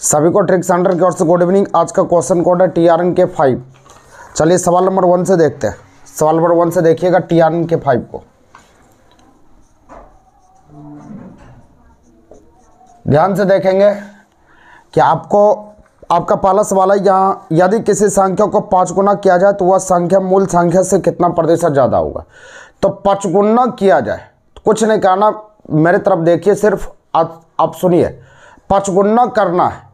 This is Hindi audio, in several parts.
सभी को ट्रिक सेंटर की ओर से गुड इवनिंग। आज का क्वेश्चन कोड है TRNK5। चलिए सवाल नंबर 1 से देखते हैं। सवाल नंबर 1 से देखिएगा TRNK5 को, ध्यान से देखेंगे कि आपका पहला सवाल है यहाँ, यदि किसी संख्या को 5 गुना किया जाए तो वह संख्या मूल संख्या से कितना प्रतिशत ज़्यादा होगा। तो 5 गुना किया जाए तो कुछ नहीं करना, मेरे तरफ देखिए, सिर्फ आप सुनिए। 5 गुना करना है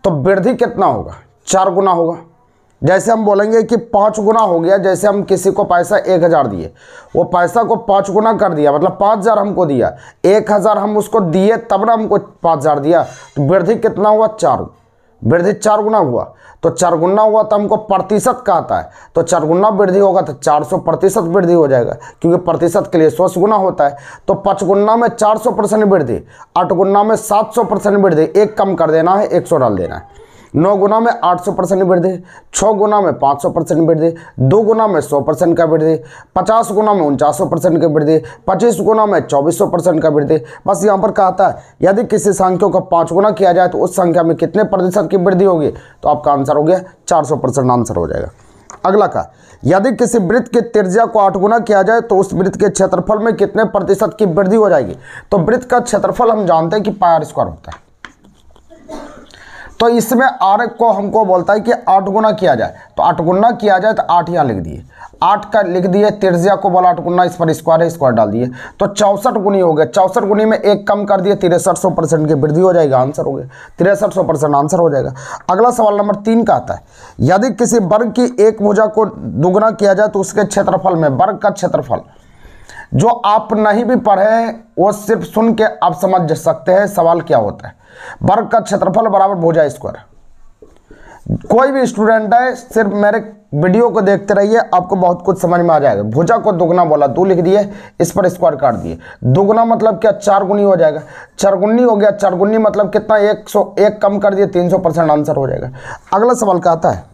तो वृद्धि कितना होगा, 4 गुना होगा। जैसे हम बोलेंगे कि 5 गुना हो गया, जैसे हम किसी को पैसा 1000 दिए, वो पैसा को 5 गुना कर दिया, मतलब 5000 हमको दिया, 1000 हम उसको दिए तब ना हमको 5000 दिया, तो वृद्धि कितना हुआ, 4। वृद्धि 4 गुना हुआ, तो 4 गुना हुआ तो हमको प्रतिशत कहता है, तो 4 गुना वृद्धि होगा तो 400% वृद्धि हो जाएगा, क्योंकि प्रतिशत के लिए 100 गुना होता है। तो 5 गुना में 400% वृद्धि, 8 गुना में 700% वृद्धि, एक कम कर देना है, 100 डाल देना है। 9 गुना में 800% वृद्धि, 6 गुना में 500% वृद्धि, 2 गुना में 100% का वृद्धि, 50 गुना में 49% की वृद्धि, 25 गुना में 2400% का वृद्धि। बस यहाँ पर कहता है यदि किसी संख्या को 5 गुना किया जाए तो उस संख्या में कितने प्रतिशत की वृद्धि होगी, तो आपका आंसर हो गया 400% आंसर हो जाएगा। अगला का, यदि किसी वृत्त की त्रिज्या को 8 गुना किया जाए तो उस वृत्त के क्षेत्रफल में कितने प्रतिशत की वृद्धि हो जाएगी। तो वृत्त का क्षेत्रफल हम जानते हैं कि πr² होता है, तो इसमें r को हमको बोलता है कि 8 गुना किया जाए, तो 8 गुना किया जाए तो 8 यहाँ लिख दिए, 8 का लिख दिए, त्रिज्या को बोला 8 गुना, इस पर स्क्वायर है, स्क्वायर डाल दिए, तो 64 गुनी हो गया। 64 गुनी में 1 कम कर दिए, 6300% की वृद्धि हो जाएगा, आंसर हो गया 6300% आंसर हो जाएगा। अगला सवाल नंबर 3 का आता है, यदि किसी वर्ग की एक भुजा को दुगुना किया जाए तो उसके क्षेत्रफल में, वर्ग का क्षेत्रफल, जो आप नहीं भी पढ़े हैं वो सिर्फ सुन के आप समझ सकते हैं सवाल क्या होता है। वर्ग का क्षेत्रफल बराबर भुजा स्क्वायर। कोई भी स्टूडेंट है, सिर्फ मेरे वीडियो को देखते रहिए, आपको बहुत कुछ समझ में आ जाएगा। भुजा को दुगुना बोला, 2 लिख दिए, इस पर स्क्वायर काट दिए। दुगुना मतलब क्या, 4 गुनी हो जाएगा, 4 गुनी हो गया। 4 गुनी मतलब कितना, 101 कम कर दिए, 300% आंसर हो जाएगा। अगला सवाल का आता है,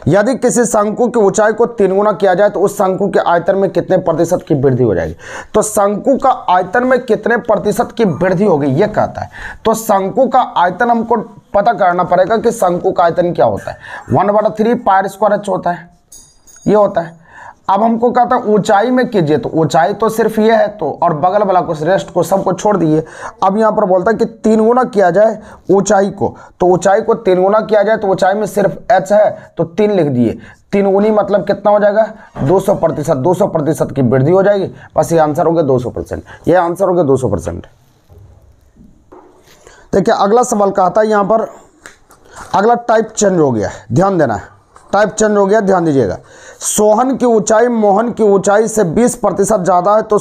यदि किसी शंकु की ऊंचाई को 3 गुना किया जाए तो उस शंकु के आयतन में कितने प्रतिशत की वृद्धि हो जाएगी। तो शंकु का आयतन में कितने प्रतिशत की वृद्धि होगी ये कहता है। तो शंकु का आयतन हमको पता करना पड़ेगा कि शंकु का आयतन क्या होता है। 1/3 πr² होता है, ये होता है। अब हमको कहता है ऊंचाई में कीजिए, तो ऊंचाई तो सिर्फ ये है, तो और बगल वाला को, रेस्ट को, सबको छोड़ दिए। अब यहाँ पर बोलता है कि 3 गुना किया जाए ऊंचाई को, तो ऊंचाई को 3 गुना किया जाए तो ऊंचाई में सिर्फ h है, तो 3 लिख दिए। 3 गुनी मतलब कितना हो जाएगा, 200%। 200% की वृद्धि हो जाएगी, बस ये आंसर हो गया 200%, ये आंसर हो गया 200%। देखिए अगला सवाल का आता है, यहाँ पर अगला टाइप चेंज हो गया है, ध्यान देना है, टाइप चेंज हो गया, ध्यान दीजिएगा। सोहन की ऊंचाई मोहन की ऊंचाई से 20% ज़्यादा है, तो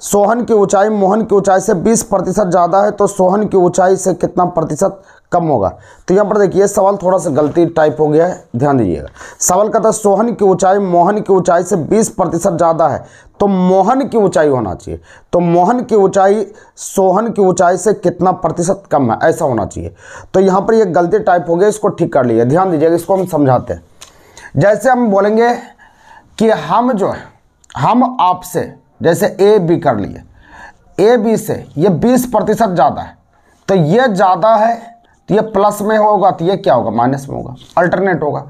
सोहन की ऊंचाई मोहन की ऊंचाई से 20% ज़्यादा है, तो सोहन की ऊंचाई से कितना प्रतिशत कम होगा। तो यहाँ पर देखिए सवाल थोड़ा सा गलती टाइप हो गया है, ध्यान दीजिएगा। सवाल कहता है सोहन की ऊंचाई मोहन की ऊंचाई से 20% ज़्यादा है, तो मोहन की ऊंचाई होना चाहिए, तो मोहन की ऊंचाई सोहन की ऊंचाई से कितना प्रतिशत कम है, ऐसा होना चाहिए। तो यहाँ पर ये गलती टाइप हो गया, इसको ठीक कर लिए, ध्यान दीजिएगा, इसको हम समझाते हैं। जैसे हम बोलेंगे कि हम जो है, हम आपसे जैसे AB कर लिए, AB से ये 20% ज़्यादा है, तो ये ज़्यादा है, तो ये प्लस में होगा, तो ये क्या होगा, माइनस में होगा, अल्टरनेट होगा।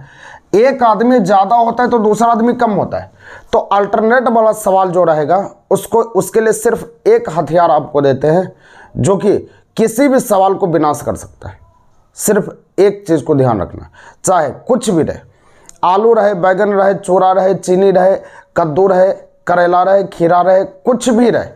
एक आदमी ज़्यादा होता है तो दूसरा आदमी कम होता है, तो अल्टरनेट वाला सवाल जो रहेगा उसके लिए सिर्फ एक हथियार आपको देते हैं जो कि किसी भी सवाल को विनाश कर सकता है। सिर्फ एक चीज़ को ध्यान रखना, चाहे कुछ भी रहे, आलू रहे, बैगन रहे, चूरा रहे, चीनी रहे, कद्दू रहे, करेला रहे, खीरा रहे, कुछ भी रहे,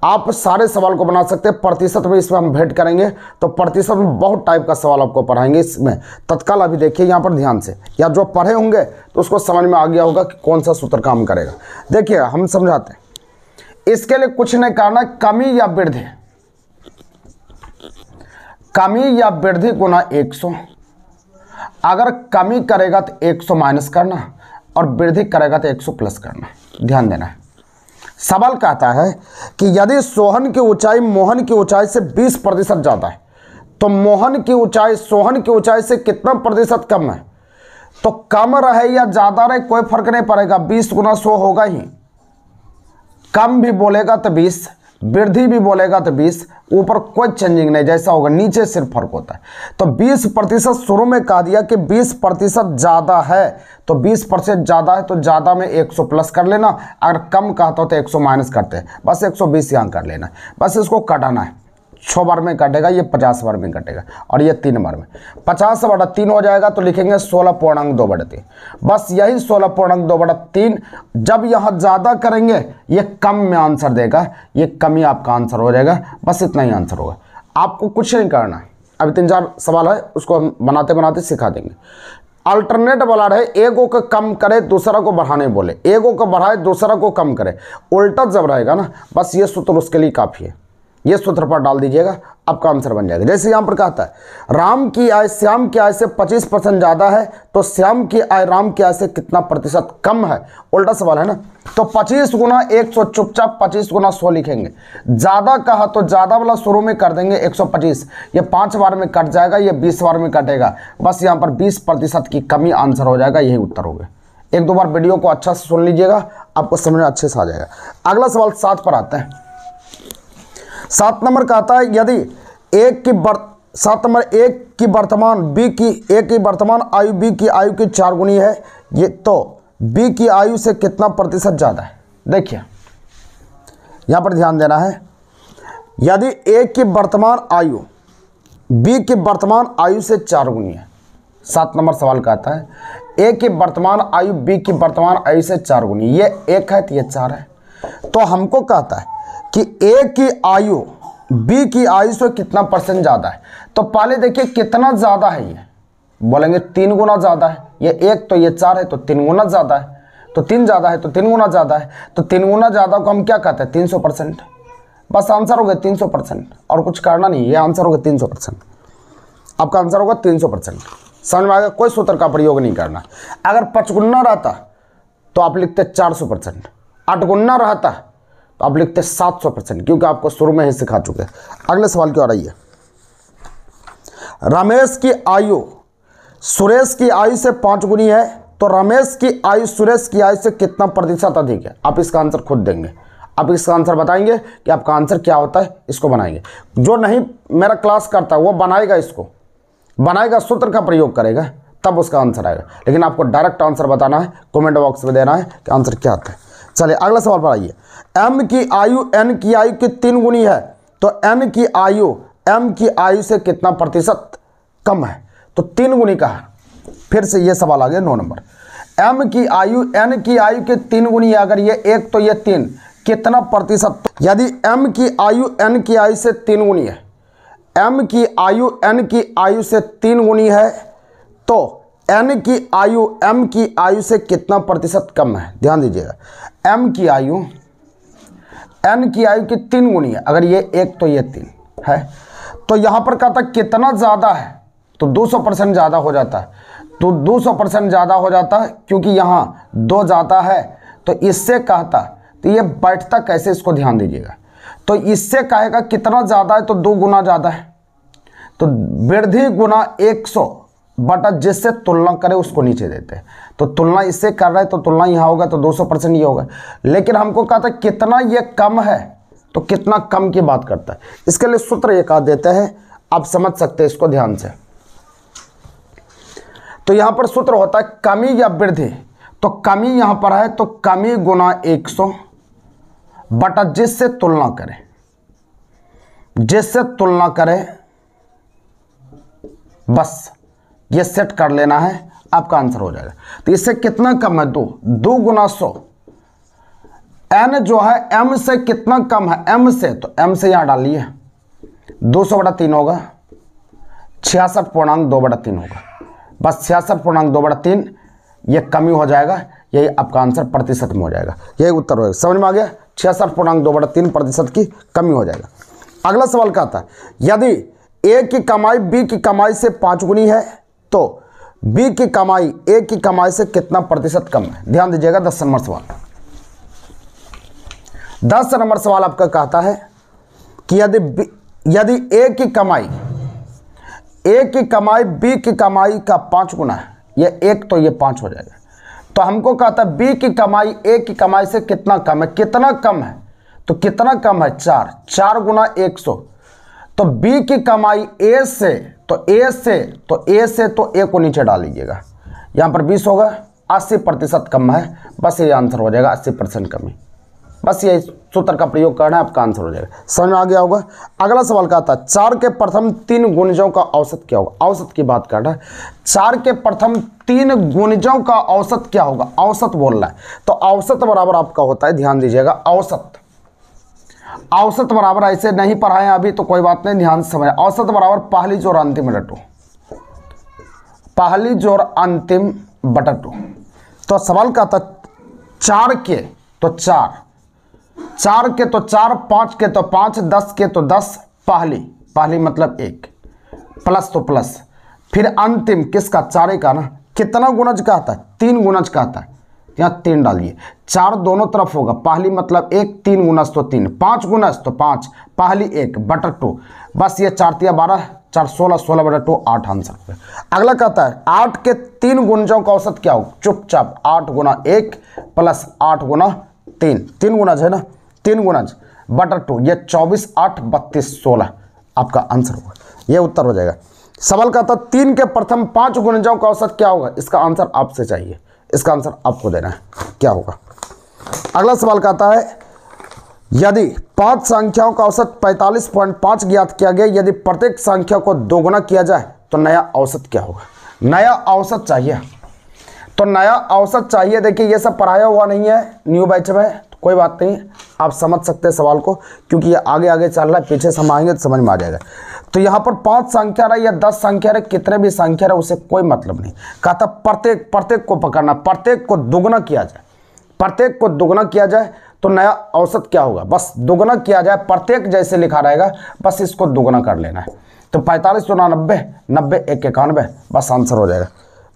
आप सारे सवाल को बना सकते हैं। प्रतिशत में इसमें हम भेंट करेंगे, तो प्रतिशत में बहुत टाइप का सवाल आपको पढ़ाएंगे इसमें तत्काल। अभी देखिए यहाँ पर ध्यान से, या जो पढ़े होंगे तो उसको समझ में आ गया होगा कि कौन सा सूत्र काम करेगा। देखिए हम समझाते हैं, इसके लिए कुछ नहीं करना, कमी या वृद्धि, कमी या वृद्धि गुना 100। अगर कमी करेगा तो 100 माइनस करना, और वृद्धि करेगा तो 100 प्लस करना, ध्यान देना है। सवाल कहता है कि यदि सोहन की ऊंचाई मोहन की ऊंचाई से 20% ज़्यादा है, तो मोहन की ऊंचाई सोहन की ऊंचाई से कितना प्रतिशत कम है। तो कम रहे या ज़्यादा रहे कोई फर्क नहीं पड़ेगा, 20 गुना 100 होगा ही। कम भी बोलेगा तो 20, वृद्धि भी बोलेगा तो 20, ऊपर कोई चेंजिंग नहीं, जैसा होगा नीचे सिर्फ फर्क होता है। तो 20% शुरू में कहा दिया कि 20% ज़्यादा है, तो 20% ज़्यादा है तो ज़्यादा में 100 प्लस कर लेना, अगर कम कहता हो तो 100 माइनस करते हैं, बस 120 यहाँ कर लेना, बस इसको कटाना है। 6 बार में कटेगा, ये 50 बार में कटेगा, और ये 3 बार में 50/3 हो जाएगा, तो लिखेंगे 16.2/3। बस यही 16.2/3। जब यहाँ ज़्यादा करेंगे ये कम में आंसर देगा, ये कम ही आपका आंसर हो जाएगा, बस इतना ही आंसर होगा। आपको कुछ नहीं करना है। अभी 3-4 सवाल है, उसको हम बनाते बनाते सिखा देंगे। अल्टरनेट वाला है, एगो को कम करे दूसरा को बढ़ाने बोले, एगो को बढ़ाए दूसरा को कम करे, उल्टा जब रहेगा ना, बस ये सूत्र उसके लिए काफ़ी है। ये सूत्र पर डाल दीजिएगा, आपका आंसर बन जाएगा। जैसे यहाँ पर कहता है राम की आय श्याम की आय से 25% ज़्यादा है, तो श्याम की आय राम की आय से कितना प्रतिशत कम है? उल्टा सवाल है ना, तो 25 गुना 100, चुपचाप 25 गुना 100 लिखेंगे। ज़्यादा कहा तो ज़्यादा वाला शुरू में कर देंगे 125, ये 5 बार में कट जाएगा, ये 20 बार में कटेगा, बस यहाँ पर 20% की कमी आंसर हो जाएगा, यही उत्तर हो गया। 1-2 बार वीडियो को अच्छा से सुन लीजिएगा, आपको समझ में अच्छे से आ जाएगा। अगला सवाल 7 पर आते हैं। 7 नंबर का आता है यदि 7 नंबर ए की वर्तमान आयु बी की आयु की 4 गुनी है, ये तो बी की आयु से कितना प्रतिशत ज़्यादा है? देखिए यहाँ पर ध्यान देना है, यदि ए की वर्तमान आयु बी की वर्तमान आयु से 4 गुनी है। 7 नंबर सवाल का आता है ए की वर्तमान आयु बी की वर्तमान आयु से 4 गुनी, ये 1 है तो ये 4 है, तो हमको कहता है कि ए की आयु बी की आयु से कितना % ज़्यादा है। तो पहले देखिए कितना ज़्यादा है, ये बोलेंगे 3 गुना ज़्यादा है, ये 1 तो ये 4 है तो 3 गुना ज़्यादा है, तो 3 ज़्यादा है तो 3 गुना ज़्यादा है, तो 3 गुना ज़्यादा को हम क्या कहते हैं? 300%। बस आंसर हो गया 300%, और कुछ करना नहीं, ये आंसर होगा 300%। आपका आंसर होगा 300%। समझ में आ गया? कोई सूत्र का प्रयोग नहीं करना। अगर 5 गुना रहता तो आप लिखते 400%, 8 गुना रहता तो आप लिखते 700%, क्योंकि आपको शुरू में ही सिखा चुके हैं। अगले सवाल की ओर आइए। रमेश की आयु सुरेश की आयु से 5 गुनी है, तो रमेश की आयु सुरेश की आयु से कितना प्रतिशत अधिक है? आप इसका आंसर खुद देंगे, आप इसका आंसर बताएंगे कि आपका आंसर क्या होता है, इसको बनाएंगे। जो नहीं मेरा क्लास करता है वो बनाएगा, इसको बनाएगा, सूत्र का प्रयोग करेगा, तब उसका आंसर आएगा। लेकिन आपको डायरेक्ट आंसर बताना है, कमेंट बॉक्स में देना है कि आंसर क्या आता है। चलिए अगला सवाल पर आइए। m की आयु n की आयु की 3 गुनी है, तो n की आयु m की आयु से कितना प्रतिशत कम है? तो 3 गुनी का है। फिर से ये सवाल आ गया 9 नंबर। m की आयु n की आयु के 3 गुनी है, अगर ये 1 तो ये 3, कितना प्रतिशत? यदि m की आयु n की आयु से 3 गुनी है, m की आयु n की आयु से 3 गुनी है, तो n की आयु m की आयु से कितना प्रतिशत कम है? ध्यान दीजिएगा, m की आयु n की आयु की 3 गुनी है, अगर ये 1 तो ये 3 है, तो यहाँ पर कहता कितना ज़्यादा है, तो 200% ज़्यादा हो जाता है। तो 200% ज़्यादा हो जाता है, क्योंकि यहाँ 2 ज़्यादा है, तो इससे कहता, तो ये बैठता कैसे, इसको ध्यान दीजिएगा। तो इससे कहेगा कितना ज़्यादा है, तो 2 गुना ज़्यादा है, तो वृद्धि गुना 100 बटा जिससे तुलना करे उसको नीचे देते हैं। तो तुलना इससे कर रहा है, तो तुलना यहाँ होगा, तो 200% ये होगा। लेकिन हमको कहता है कितना ये कम है, तो कितना कम की बात करता है। इसके लिए सूत्र एक आध देते हैं, आप समझ सकते हैं इसको ध्यान से। तो यहाँ पर सूत्र होता है कमी या वृद्धि, तो कमी यहाँ पर है, तो कमी गुना 100 बटा जिससे तुलना करें, जिससे तुलना करें, बस ये सेट कर लेना है, आपका आंसर हो जाएगा। तो इससे कितना कम है? 2 गुना 100। n जो है m से कितना कम है? m से, तो m से यहाँ डालिए, 200/3 होगा, 66.2/3 होगा, बस 66.2/3 ये कमी हो जाएगा, यही आपका आंसर प्रतिशत में हो जाएगा, यही उत्तर होगा। समझ में आ गया? 66.2/3% की कमी हो जाएगा। अगला सवाल का आता है यदि a की कमाई b की कमाई से 5 गुनी है, तो b की कमाई a की कमाई से कितना प्रतिशत कम है? ध्यान दीजिएगा। 10 नंबर सवाल, 10 नंबर सवाल आपका कहता है कि यदि a की कमाई b की कमाई का 5 गुना है, ये 1 तो ये 5 हो जाएगा। तो हमको कहता है b की कमाई a की कमाई से कितना कम है? कितना कम है? तो कितना कम है 4, 4 गुना 100। तो बी की कमाई ए से, तो ए को नीचे डाल लीजिएगा, यहाँ पर 20 होगा, 80% कम है, बस ये आंसर हो जाएगा 80% कमी। बस ये सूत्र का प्रयोग करना है, आपका आंसर हो जाएगा। समझ में आ गया होगा। अगला सवाल क्या आता है, 4 के प्रथम 3 गुणजों का औसत क्या होगा। औसत की बात कर रहा है, 4 के प्रथम 3 गुणजों का औसत क्या होगा, औसत बोल रहा है। तो औसत बराबर आपका होता है, ध्यान दीजिएगा, औसत बराबर, ऐसे नहीं पढ़ाए अभी तो कोई बात नहीं, ध्यान से समझ। औसत बराबर पहली जोड़ अंतिम बटा 2, पहली जोड़ अंतिम बटा 2। तो सवाल क्या था, 4 के तो 4, 4 के तो 4, 5 के तो 5, 10 के तो 10, पहली मतलब 1, प्लस तो प्लस, फिर अंतिम किसका, 4 का ना। कितना गुणज का आता है, 3 गुणज का आता है, यहाँ 3 डालिए। 4 दोनों तरफ होगा, पहली मतलब 1, 3 गुणज तो 3, 5 गुणज तो 5, पहली 1 बटा 2। बस ये 4 तिया 12, 4 16, 16 बटा 2, 8 आंसर। अगला कहता है 8 के 3 गुणजों का औसत क्या हो। चुपचाप 8 गुना 1 प्लस 8 गुना 3, 3 गुणज है ना, 3 गुणज बटा 2, ये 24, 8, 32, 16 आपका आंसर होगा, ये उत्तर हो जाएगा। सवाल कहता है 3 के प्रथम 5 गुणजों का औसत क्या होगा। इसका आंसर आपसे चाहिए, इसका आंसर आपको देना है, क्या होगा। अगला सवाल कहता है यदि 5 संख्याओं का औसत 45.5 ज्ञात किया गया, यदि प्रत्येक संख्या को दोगुना किया जाए तो नया औसत क्या होगा। नया औसत चाहिए, तो नया औसत चाहिए। देखिए ये सब पढ़ाया हुआ नहीं है न्यू बैच में, तो कोई बात नहीं, आप समझ सकते हैं सवाल को, क्योंकि ये आगे आगे चल रहा है, पीछे से हम आएंगे तो समझ में आ जाएगा। तो यहाँ पर 5 संख्या रहे या 10 संख्या रहे, कितने भी संख्या रहे, उसे कोई मतलब नहीं। कहा था प्रत्येक को पकड़ना, प्रत्येक को दोगुना किया जाए, प्रत्येक को दोगुना किया जाए तो नया औसत क्या होगा। बस दोगुना किया जाए, प्रत्येक जैसे लिखा रहेगा, बस इसको दोगुना कर लेना है। तो 45 गुना 90, 90 1 91, बस आंसर हो जाएगा।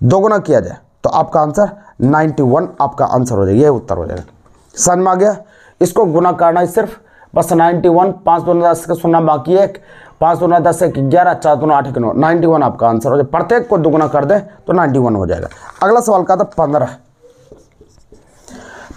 दोगुना किया जाए तो आपका आंसर 91 आपका आंसर हो जाएगा, ये उत्तर हो जाएगा। समझ में आ गया। इसको गुना करना है सिर्फ, बस 91, 5 दूना 10 का सुनना बाकी 1, 5 दूना 10 1 11, 4 दूना 8 9, 91 आपका आंसर हो जाए। प्रत्येक को दोगुना कर दे तो 91 हो जाएगा। अगला सवाल का था 15,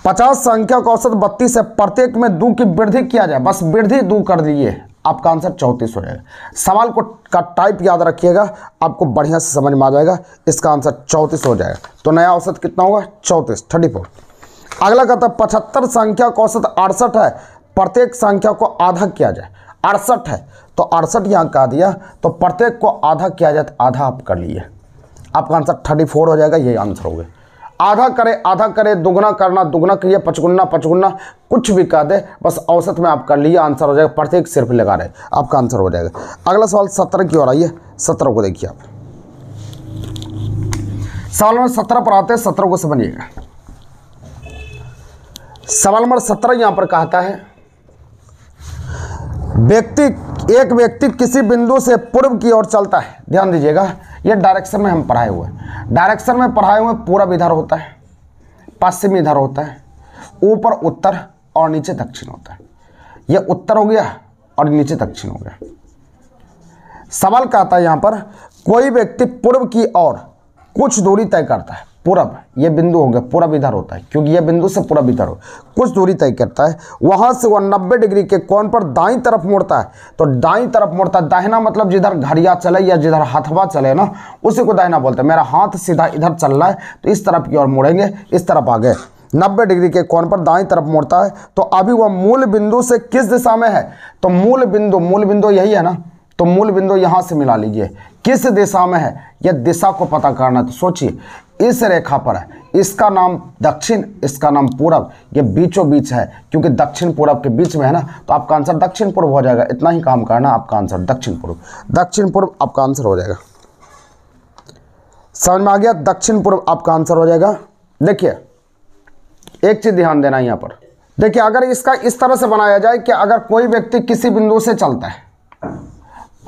50 संख्या का औसत 32 है, प्रत्येक में 2 की वृद्धि किया जाए, बस वृद्धि 2 कर दीजिए, आपका आंसर 34 हो जाएगा। सवाल को का टाइप याद रखिएगा, आपको बढ़िया से समझ में आ जाएगा। इसका आंसर 34 हो जाएगा। तो नया औसत कितना होगा, 34, 34। अगला कहता है 75 संख्या का औसत 68 है, प्रत्येक संख्या को आधा किया जाए। 68 है तो 68 यहाँ कहा दिया, तो प्रत्येक को आधा किया जाए तो आधा आप कर लिए, आपका आंसर 34 हो जाएगा, यही आंसर हो गया। आधा करे, दुगुना करना दुगुना करिए, 55 55 कुछ भी कह दे, बस औसत में आप कर लिए, आंसर हो जाएगा। प्रत्येक सिर्फ लगा रहे, आपका आंसर हो जाएगा। अगला सवाल 17 की ओर आइए, 17 को देखिए आप। सवाल नंबर 17 पर आते हैं, 17 को समझिएगा। सवाल नंबर 17 यहां पर कहता है एक व्यक्ति किसी बिंदु से पूर्व की ओर चलता है। ध्यान दीजिएगा, ये डायरेक्शन में हम पढ़ाए हुए हैं, डायरेक्शन में पढ़ाए हुए पूरब इधर होता है, पश्चिम इधर होता है, ऊपर उत्तर और नीचे दक्षिण होता है। ये उत्तर हो गया और नीचे दक्षिण हो गया। सवाल क्या आता है यहां पर, कोई व्यक्ति पूर्व की ओर कुछ दूरी तय करता है। पूरब ये बिंदु हो गया, पूरब इधर होता है, क्योंकि ये बिंदु से पूरब इधर हो, कुछ दूरी तय करता है। वहां से वह 90 डिग्री के कोण पर दाईं तरफ मुड़ता है। तो दाईं तरफ मुड़ता है, दाहिना मतलब जिधर घड़िया चले या जिधर हथवा चले ना, उसी को दाहिना बोलते हैं। मेरा हाथ सीधा इधर चल रहा है तो इस तरफ की ओर मुड़ेंगे, इस तरफ आ गए। 90 डिग्री के कोण पर दाईं तरफ मुड़ता है। तो अभी वह मूल बिंदु से किस दिशा में है, तो मूल बिंदु यही है ना, तो मूल बिंदु यहां से मिला लीजिए, किस दिशा में है, यह दिशा को पता करना। तो सोचिए इस रेखा पर है, इसका नाम दक्षिण, इसका नाम पूरब, ये बीचों बीच है, क्योंकि दक्षिण पूरब के बीच में है ना, तो आपका आंसर दक्षिण पूर्व हो जाएगा। इतना ही काम करना, आपका आंसर दक्षिण पूर्व आपका आंसर हो जाएगा। समझ में आ गया, दक्षिण पूर्व आपका आंसर हो जाएगा। देखिए एक चीज ध्यान देना यहाँ पर, देखिए अगर इसका इस तरह से बनाया जाए कि अगर कोई व्यक्ति किसी बिंदु से चलता है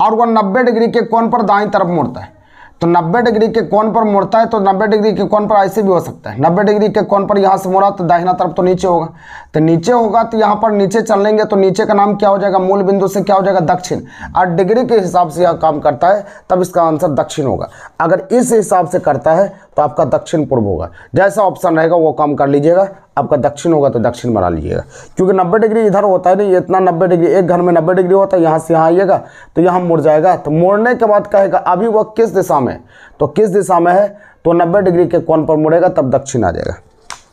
और वह 90 डिग्री के कोण पर दाईं तरफ मुड़ता है, तो 90 डिग्री के कोण पर मुड़ता है, तो 90 डिग्री के कोण पर ऐसे भी हो सकता है। 90 डिग्री के कोण पर यहाँ से मुड़ा तो दाहिना तरफ तो नीचे होगा, तो नीचे होगा तो यहाँ पर नीचे चल लेंगे, तो नीचे का नाम क्या हो जाएगा, मूल बिंदु से क्या हो जाएगा, दक्षिण। और डिग्री के हिसाब से यह काम करता है तब इसका आंसर दक्षिण होगा। अगर इस हिसाब से करता है तो आपका दक्षिण पूर्व होगा। जैसा ऑप्शन रहेगा वो काम कर लीजिएगा, आपका दक्षिण होगा तो दक्षिण बना लीजिएगा, क्योंकि 90 डिग्री इधर होता है नहीं, इतना 90 डिग्री, एक घर में 90 डिग्री होता है, यहाँ से यहाँ आइएगा तो यहाँ मुड़ जाएगा। तो मुड़ने के बाद कहेगा अभी वह किस दिशा में, तो किस दिशा में है तो 90 डिग्री के कोण पर मुड़ेगा, तब दक्षिण आ जाएगा।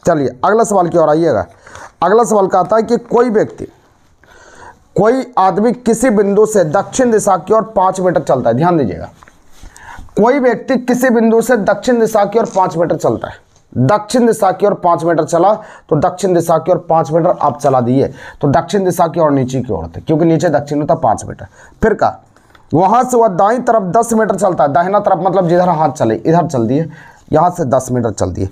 चलिए अगला सवाल की ओर आइएगा। अगला सवाल का आता है कि कोई आदमी किसी बिंदु से दक्षिण दिशा की ओर 5 मीटर चलता है। ध्यान दीजिएगा, कोई व्यक्ति किसी बिंदु से दक्षिण दिशा की ओर 5 मीटर चलता है, दक्षिण दिशा की ओर 5 मीटर चला, तो दक्षिण दिशा की ओर 5 मीटर आप चला दिए, तो दक्षिण दिशा की ओर नीचे की ओर थे, क्योंकि नीचे दक्षिण होता 5 मीटर। फिर का वहां से वह दाईं तरफ 10 मीटर चलता है, दाहिना तरफ मतलब जिधर हाथ चले इधर चल दिए, यहाँ से 10 मीटर चल दिए।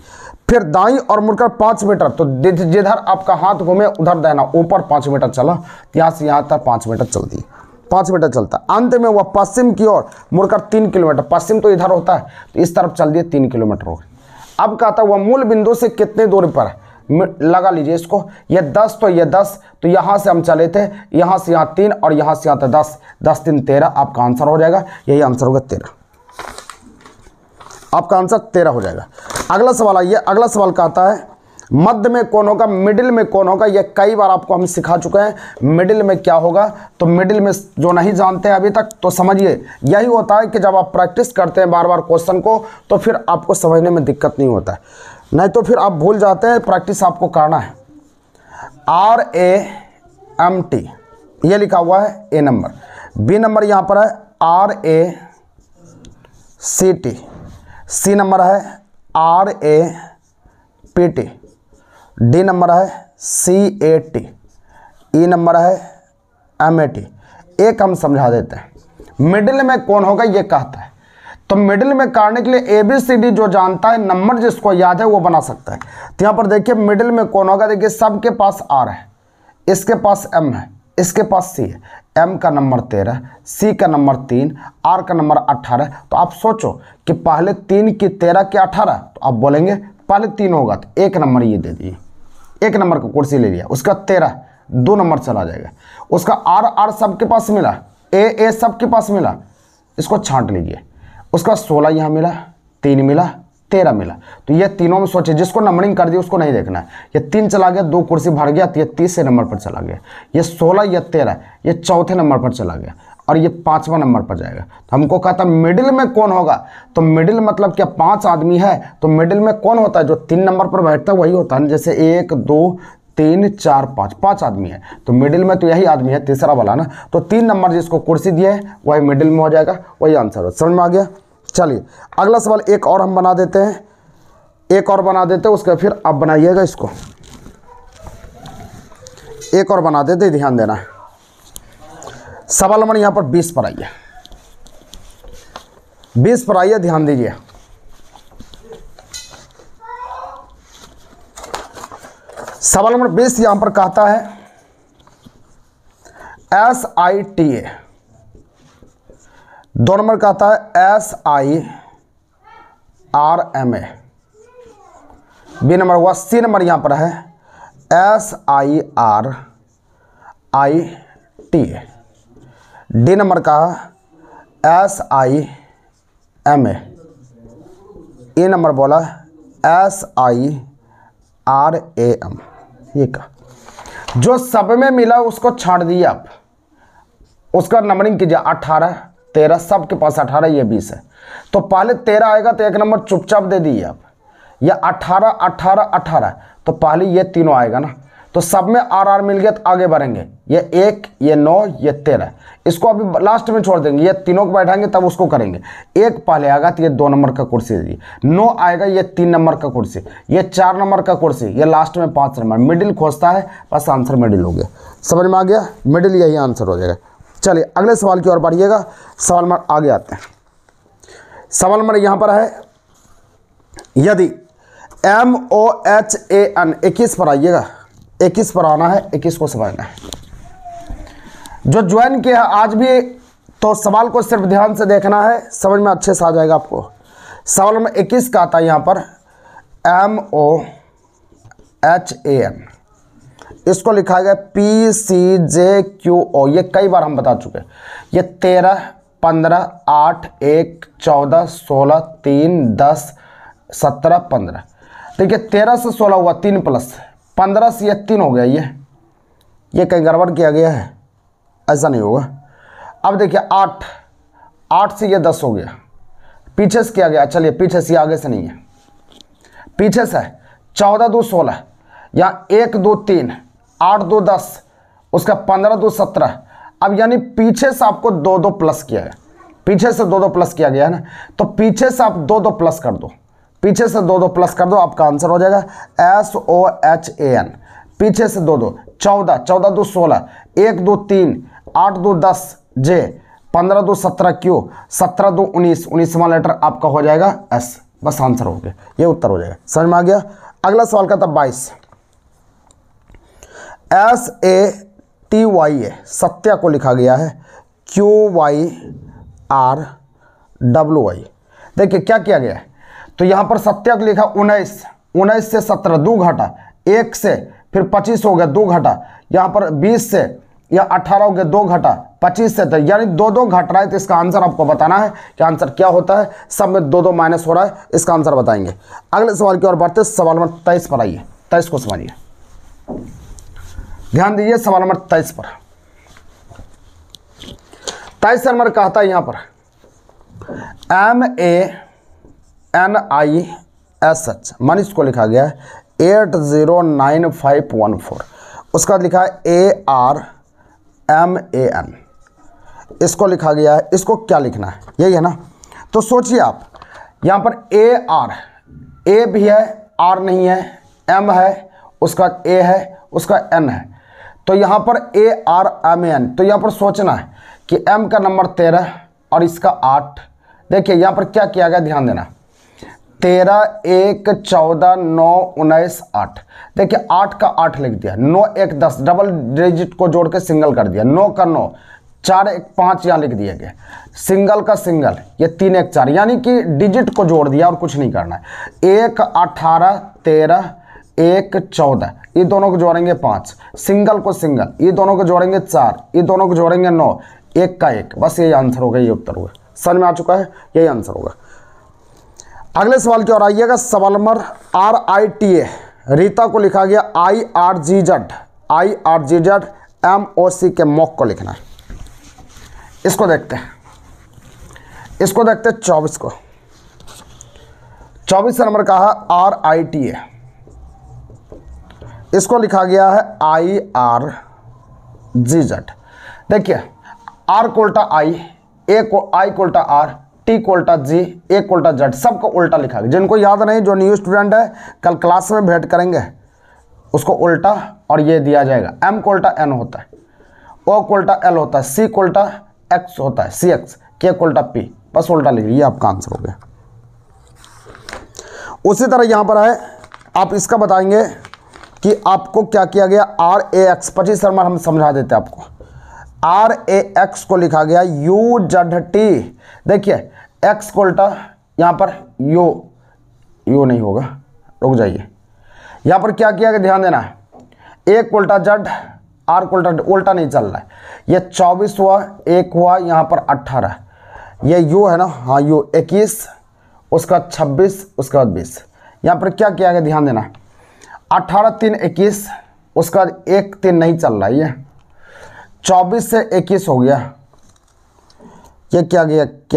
फिर दाईं और मुड़कर 5 मीटर, तो जिधर आपका हाथ घूमे उधर दाहिना ऊपर 5 मीटर चला, यहाँ से यहाँ तक 5 मीटर चल दिए, 5 मीटर चलता। अंत में वह पश्चिम की ओर मुड़कर 3 किलोमीटर, पश्चिम तो इधर होता है तो इस तरफ चल दिए 3 किलोमीटर हो गए। अब कहता है वह मूल बिंदु से कितने दूरी पर है, लगा लीजिए इसको, ये 10 तो ये 10, तो यहाँ से हम चले थे यहाँ से यहाँ 3 और यहाँ से यहाँ तक 10, 10 3 13, आपका आंसर हो जाएगा, यही आंसर होगा 13, आपका आंसर 13 हो जाएगा। अगला सवाल आइए, अगला सवाल का आता है मध्य में कौन होगा, मिडिल में कौन होगा। ये कई बार आपको हम सिखा चुके हैं, मिडिल में क्या होगा। तो मिडिल में जो नहीं जानते हैं अभी तक तो समझिए, यही होता है कि जब आप प्रैक्टिस करते हैं बार बार क्वेश्चन को तो फिर आपको समझने में दिक्कत नहीं होता है, नहीं तो फिर आप भूल जाते हैं। प्रैक्टिस आपको करना है। RAMT ये लिखा हुआ है A नंबर, B नंबर यहाँ पर है RACT, C नंबर है RAPT, D नंबर है CAT, E नंबर है MAT। एक हम समझा देते हैं, मिडिल में कौन होगा ये कहता है। तो मिडिल में करने के लिए ABCD जो जानता है, नंबर जिसको याद है वो बना सकता है। तो यहाँ पर देखिए मिडिल में कौन होगा, देखिए सबके पास R है, इसके पास M है, इसके पास C है। M का नंबर 13, C का नंबर 3, R का नंबर 18। तो आप सोचो कि पहले 3 की 13 की 18, तो आप बोलेंगे पहले 3 होगा तो 1 नंबर ये दे दिए, 1 नंबर का कुर्सी ले लिया, उसका 13 2 नंबर चला जाएगा। उसका R सबके पास मिला, A सबके पास मिला, इसको छांट लीजिए। उसका 16 यहाँ मिला, 3 मिला, 13 मिला। तो ये तीनों में सोचे, जिसको नंबरिंग कर दिया उसको नहीं देखना है। ये 3 चला गया, 2 कुर्सी भर गया तो ये 30 नंबर पर चला गया। ये 16 ये 13 ये चौथे नंबर पर चला गया और ये 5वां नंबर पर जाएगा। तो हमको कहता मिडिल में कौन होगा, तो मिडिल मतलब क्या 5 आदमी है, तो मिडिल में कौन होता है, जो 3 नंबर पर बैठता है वही होता है। जैसे 1 2 3 4 5 आदमी है, तो मिडिल में तो यही आदमी है, तीसरा वाला ना। तो 3 नंबर जिसको कुर्सी दिए है वही मिडिल में हो जाएगा, वही आंसर हो। समझ में आ गया। चलिए अगला सवाल एक और हम बना देते हैं, एक और बना देते हैं, उसके फिर आप बनाइएगा इसको। एक और बना देते, ध्यान देना है। सवाल नंबर यहाँ पर 20 पर आइए, 20 पर आइए, ध्यान दीजिए। सवाल नंबर 20 यहां पर कहता है SITA, 2 नंबर कहता है SIRMA, B नंबर हुआ, C नंबर यहां पर है SIRITA, D नंबर का SIMA, E नंबर बोला SIRAM। ये का जो सब में मिला उसको छाड़ दिया आप, उसका नंबरिंग कीजिए। 18 13 सबके पास 18, ये 20 है। तो पहले 13 आएगा तो 1 नंबर चुपचाप दे दिए आप। ये 18 18 18, तो पहले ये तीनों आएगा ना, तो सब में RR मिल गया तो आगे बढ़ेंगे। ये 1 ये 9 ये 13, इसको अभी लास्ट में छोड़ देंगे, ये तीनों को बैठाएंगे तब उसको करेंगे। 1 पहले आएगा तो ये 2 नंबर का कुर्सी दे दिए, 9 आएगा ये 3 नंबर का कुर्सी, ये 4 नंबर का कुर्सी, ये लास्ट में 5 नंबर। मिडिल खोजता है, बस आंसर मिडिल हो गया। समझ में आ गया, मिडिल यही आंसर हो जाएगा। चलिए अगले सवाल की ओर बढ़िएगा। सवाल नंबर आगे आते हैं। सवाल नंबर यहाँ पर है, यदि MOHAN 21 पर आइएगा, 21 पर आना है, 21 को समझना है। जो ज्वाइन किया है आज भी, तो सवाल को सिर्फ ध्यान से देखना है, समझ में अच्छे से आ जाएगा आपको। सवाल नंबर 21 का आता है यहाँ पर MOHAN, इसको लिखा गया PCJQO। ये कई बार हम बता चुके हैं। ये 13 15 8 1 14 16 3 10 17 15। देखिए 13 से 16 हुआ, 3 प्लस 15 से ये 3 हो गया, ये कहीं गड़बड़ किया गया है, ऐसा नहीं होगा। अब देखिए 8 से ये 10 हो गया, पीछे से किया गया, चलिए पीछे से, आगे से नहीं है, पीछे से 14 2 16, या 1 2 3, 8 2 10, उसका 15 2 17। अब यानी पीछे से आपको 2 2 प्लस किया है, पीछे से 2 2 प्लस किया गया है ना, तो पीछे से आप 2 2 प्लस कर दो, पीछे से 2 2 प्लस कर दो, आपका आंसर हो जाएगा SOHAN। पीछे से 2 2, 14 14 2 16, 1 2 3, 8 2 10 J, 15 2 17 Q, 17 2 19, 19वां लेटर आपका हो जाएगा S। बस आंसर हो गया, ये उत्तर हो जाएगा। समझ में आ गया। अगला सवाल का था 22, SATYA सत्या को लिखा गया है QYRWY। देखिए क्या किया गया है, तो यहाँ पर सत्या को लिखा 19 से 17 2 घटा, 1 से फिर 25 हो गया 2 घटा, यहाँ पर 20 से या 18 हो गया 2 घटा, 25 से, तो यानी 2 2 घट रहा है। तो इसका आंसर आपको बताना है कि आंसर क्या होता है। सब में 2 2 माइनस हो रहा है, इसका आंसर बताएंगे। अगले सवाल की ओर बढ़ते, सवाल नंबर 23 पर आइए। 23 को समझिए, ध्यान दीजिए सवाल नंबर 23 पर। 23 नंबर कहा था यहाँ पर MANISH, मनीष को लिखा गया है 809514, उसका लिखा है ARMAN, इसको लिखा गया है। इसको क्या लिखना है, यही है ना। तो सोचिए आप, यहाँ पर AR, A भी है, R नहीं है, M है, उसका A है, उसका N है, तो यहाँ पर ARMAN। तो यहाँ पर सोचना है कि M का नंबर 13 और इसका 8। देखिए यहाँ पर क्या किया गया, ध्यान देना, 13 1 14 9 19 8। देखिए 8 का 8 लिख दिया, 9 1 10, डबल डिजिट को जोड़ के सिंगल कर दिया, 9 का 9, 4 1 5 यहाँ लिख दिया गया, सिंगल का सिंगल, ये 3 1 4, यानी कि डिजिट को जोड़ दिया और कुछ नहीं करना है। 1 18 13 1 14, ये दोनों को जोड़ेंगे 5, सिंगल को सिंगल, ये दोनों को जोड़ेंगे 4, ये दोनों को जोड़ेंगे 9, 1 का 1। बस यही आंसर होगा, ये उत्तर होगा। समझ में आ चुका है, यही आंसर होगा। अगले सवाल की ओर आइएगा, सवाल नंबर RITA, रीता को लिखा गया IRGZ MOC के मॉक को लिखना है। इसको देखते हैं, 24 को। 24 नंबर का है RITA, इसको लिखा गया है IRGZ। देखिए R को उल्टा I, A को I को उल्टा R, T को उल्टा G, A को उल्टा Z, सबको उल्टा लिखा गया। जिनको याद नहीं, जो न्यू स्टूडेंट है, कल क्लास में भेंट करेंगे, उसको उल्टा और ये दिया जाएगा। M को उल्टा N होता है, O को उल्टा L होता है, C को उल्टा X होता है CX, K को उल्टा P, बस उल्टा लिख लीजिए, आपका आंसर हो गया। उसी तरह यहाँ पर है, आप इसका बताएंगे कि आपको क्या किया गया। RAX 25 नंबर हम समझा देते हैं आपको। RAX को लिखा गया UZT। देखिए X को उल्टा यहाँ पर U नहीं होगा, रुक जाइए, यहाँ पर क्या किया गया, ध्यान देना है। A को उल्टा Z, R को उल्टा नहीं चल रहा है, ये 24 हुआ, 1 हुआ, यहाँ पर 18, ये U है ना, हाँ U 21, उसका 26, उसके बाद 20। यहाँ पर क्या किया गया, ध्यान देना, 18 3 21, उसका 1 3 नहीं चल रहा है, ये 24 से 21 हो गया। ये क्या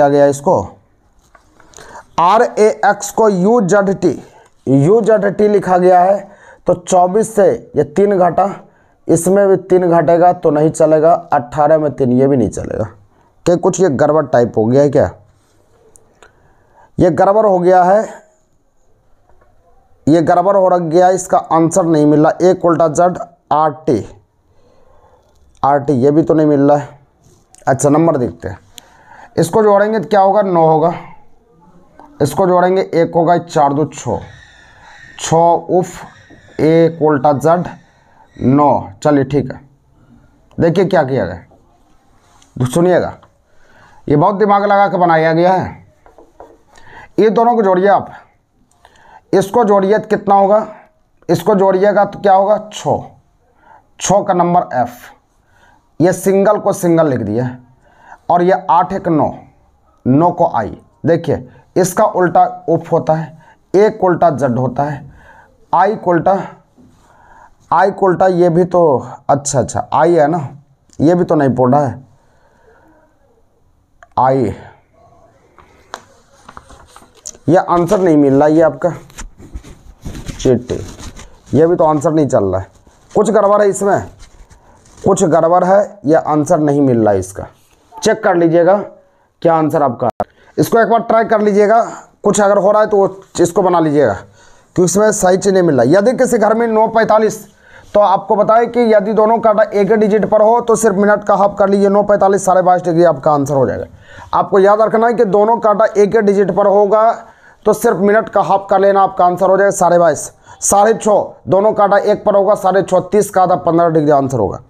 गया इसको, RAX को UZT लिखा गया है। तो 24 से ये 3 घटा, इसमें भी 3 घटेगा तो नहीं चलेगा, 18 में 3, ये भी नहीं चलेगा। क्या कुछ ये गड़बड़ टाइप हो गया है, क्या ये गड़बड़ हो गया है, ये गड़बड़ हो रख गया, इसका आंसर नहीं मिल रहा। एक उल्टा Z RT ये भी तो नहीं मिल रहा है। अच्छा नंबर देखते हैं, इसको जोड़ेंगे तो क्या होगा, 9 होगा, इसको जोड़ेंगे 1 होगा, 4 2 6 उफ, 1 उल्टा Z 9। चलिए ठीक है, देखिए क्या किया गया, सुनिएगा, ये बहुत दिमाग लगा के बनाया गया है। ये दोनों को जोड़िए आप, इसको जोड़िए तो कितना होगा, इसको जोड़िएगा तो क्या होगा, 6 का नंबर F, ये सिंगल को सिंगल लिख दिया, और ये 8 1 9 को I। देखिए इसका उल्टा उफ होता है, 1 उल्टा Z होता है, I को उल्टा आई को उल्टा, ये भी तो अच्छा आई है ना, ये भी तो नहीं पढ़ रहा है आई, ये आंसर नहीं मिल रहा, ये आपका चीटी, ये भी तो आंसर नहीं चल रहा है, कुछ गड़बड़ है इसमें, कुछ गड़बड़ है, ये आंसर नहीं मिल रहा है इसका। चेक कर लीजिएगा क्या आंसर आपका, इसको एक बार ट्राई कर लीजिएगा, कुछ अगर हो रहा है तो इसको बना लीजिएगा क्योंकि इसमें सही चीज़ नहीं मिल रहा। यदि किसी घर में 9:45, तो आपको बताएं कि यदि दोनों कांटा एक ही डिजिट पर हो तो सिर्फ मिनट का हाफ कर लीजिए, 9:45 22.5 डिग्री आपका आंसर हो जाएगा। आपको याद रखना है कि दोनों कांटा एक ही डिजिट पर होगा तो सिर्फ मिनट का हाफ कर लेना, आपका आंसर हो जाएगा 22.5। 6.5 दोनों कांटा एक पर होगा, 6.5 30 का आधा 15 डिग्री आंसर होगा।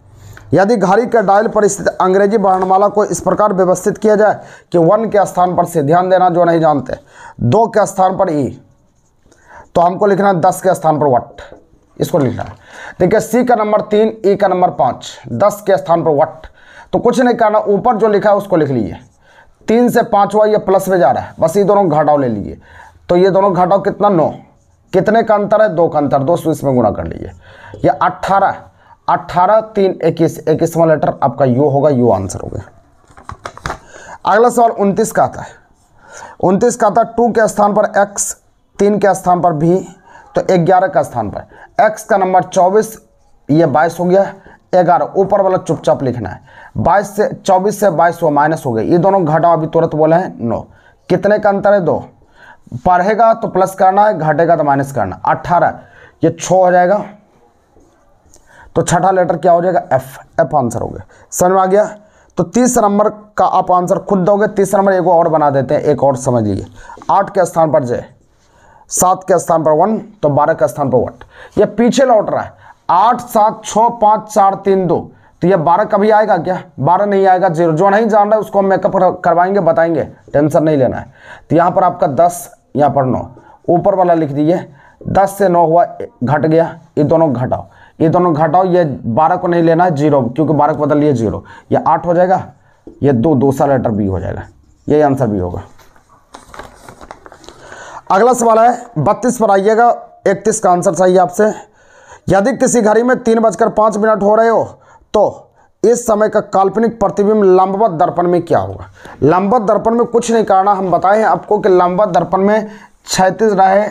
यदि घड़ी के डायल पर स्थित अंग्रेजी वर्णमाला को इस प्रकार व्यवस्थित किया जाए कि 1 के स्थान पर से, ध्यान देना जो नहीं जानते, 2 के स्थान पर ई, तो हमको लिखना है 10 के स्थान पर वट, इसको लिखना है। देखिए सी का नंबर 3, ई का नंबर 5, 10 के स्थान पर वट, तो कुछ नहीं करना, ऊपर जो लिखा है उसको लिख लीजिए। 3 से 5 हुआ, ये प्लस में जा रहा है, बस ये दोनों घटाव ले लीजिए, तो ये दोनों घटाव कितना 9, कितने का अंतर है 2 का अंतर, 2 से इसमें गुणा कर लीजिए। ये 18, 18 3 21, 21वां लेटर आपका यू होगा, यू आंसर हो गया। अगला सवाल 29 का आता है। 29 का आता है 2 के स्थान पर x, 3 के स्थान पर भी, तो 11 का स्थान पर x का नंबर 24, ये 22 हो गया, 11 ऊपर वाला चुपचाप लिखना है। 22 से 24 से 22 हुआ, माइनस हो गए, ये दोनों घटाओ अभी तुरंत बोले हैं 9, कितने का अंतर है 2, पढ़ेगा तो प्लस करना है, घटेगा तो माइनस करना। 18 ये 6 हो जाएगा, तो छठा लेटर क्या हो जाएगा एफ, एफ आंसर हो गया। समझ में आ गया। तो 30 नंबर का आप आंसर खुद दोगे, 30 नंबर एक और बना देते हैं, एक और समझ लीजिए। 8 के स्थान पर जे, 7 के स्थान पर 1, तो 12 के स्थान पर वट, ये पीछे लौट रहा है। 8 7 6 5 4 3 2, तो ये 12 कभी आएगा क्या, 12 नहीं आएगा, 0, जो नहीं जान रहा है उसको मेकअप करवाएंगे, बताएंगे, टेंशन नहीं लेना है। तो यहाँ पर आपका 10, यहाँ पर 9, ऊपर वाला लिख दीजिए। 10 से 9 हुआ, घट गया, ये दोनों घटाओ, ये दोनों घटाओ, ये 12 को नहीं लेना है 0, क्योंकि 12 को बदल लिए 0, ये 8 हो जाएगा, ये 2, दूसरा लेटर बी हो जाएगा, यही आंसर बी होगा। अगला सवाल है 32 पर आइएगा, 31 का आंसर चाहिए आपसे। यदि किसी घड़ी में 3:05 हो रहे हो तो इस समय का काल्पनिक प्रतिबिंब लंबवत दर्पण में क्या होगा। लंबवत दर्पण में कुछ नहीं करना, हम बताए हैं आपको कि लंबवत दर्पण में क्षैतिज रहे,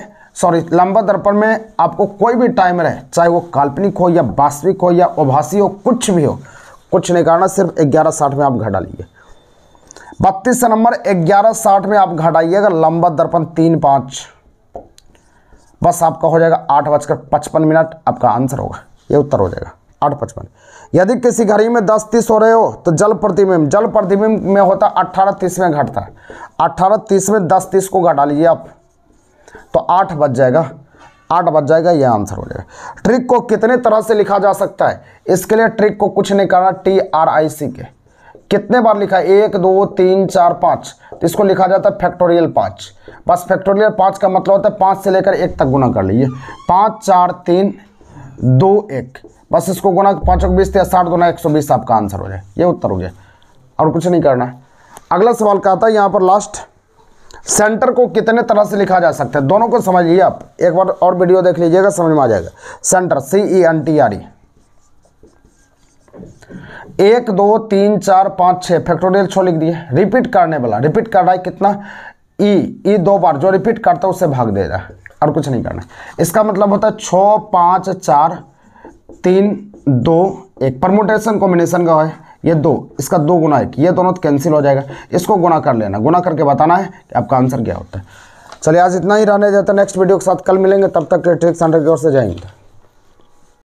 लंबवत दर्पण में आपको कोई भी टाइम रहे, चाहे वो काल्पनिक हो या वास्तविक हो या आभासी हो, कुछ भी हो, कुछ नहीं करना, सिर्फ 11:60 में आप घटा लीजिए। 32 नंबर 11:60 में आप घटाइएगा, लंबवत दर्पण 3:5, बस आपका हो जाएगा 8:55, आपका आंसर होगा, ये उत्तर हो जाएगा 8:55। यदि किसी घड़ी में 10:30 हो रहे हो तो जल प्रतिबिंब में होता 18:30 में घटता है। 18:30 में 10:30 को घटा लीजिए आप, तो 8 बज जाएगा, 8 बज जाएगा, यह आंसर हो जाएगा। ट्रिक को कितने तरह से लिखा जा सकता है, इसके लिए ट्रिक को कुछ नहीं करना, TRIC के कितने बार लिखा है, 1 2 3 4 5, तो इसको लिखा जाता है फैक्टोरियल 5, बस फैक्टोरियल 5 का मतलब होता है 5 से लेकर 1 तक गुना कर लीजिए। 5 4 3 2 1, बस इसको गुना, 5 और 20 60 गुना 120, आपका आंसर हो जाए, ये उत्तर हो गया, और कुछ नहीं करना है। अगला सवाल का आता है यहाँ पर लास्ट, सेंटर को कितने तरह से लिखा जा सकता है, दोनों को समझिए आप, एक बार और वीडियो देख लीजिएगा, समझ में आ जाएगा। सेंटर CENTRE, 1 2 3 4 5 6 फैक्टोरियल 6 लिख दिए। रिपीट करने वाला, रिपीट कर रहा है कितना, ई 2 बार, जो रिपीट करता है उससे भाग दे रहा है, और कुछ नहीं करना। इसका मतलब होता है 6 5 4 3 2 1, परमुटेशन कॉम्बिनेशन का है, ये 2, इसका 2 गुना 1, ये दोनों कैंसिल हो जाएगा, इसको गुना कर लेना, गुना करके बताना है कि आपका आंसर क्या होता है। चलिए आज इतना ही रहने देते हैं, नेक्स्ट वीडियो के साथ कल मिलेंगे, तब तक ट्रिक्स सेंटर की ओर से जय हिंद।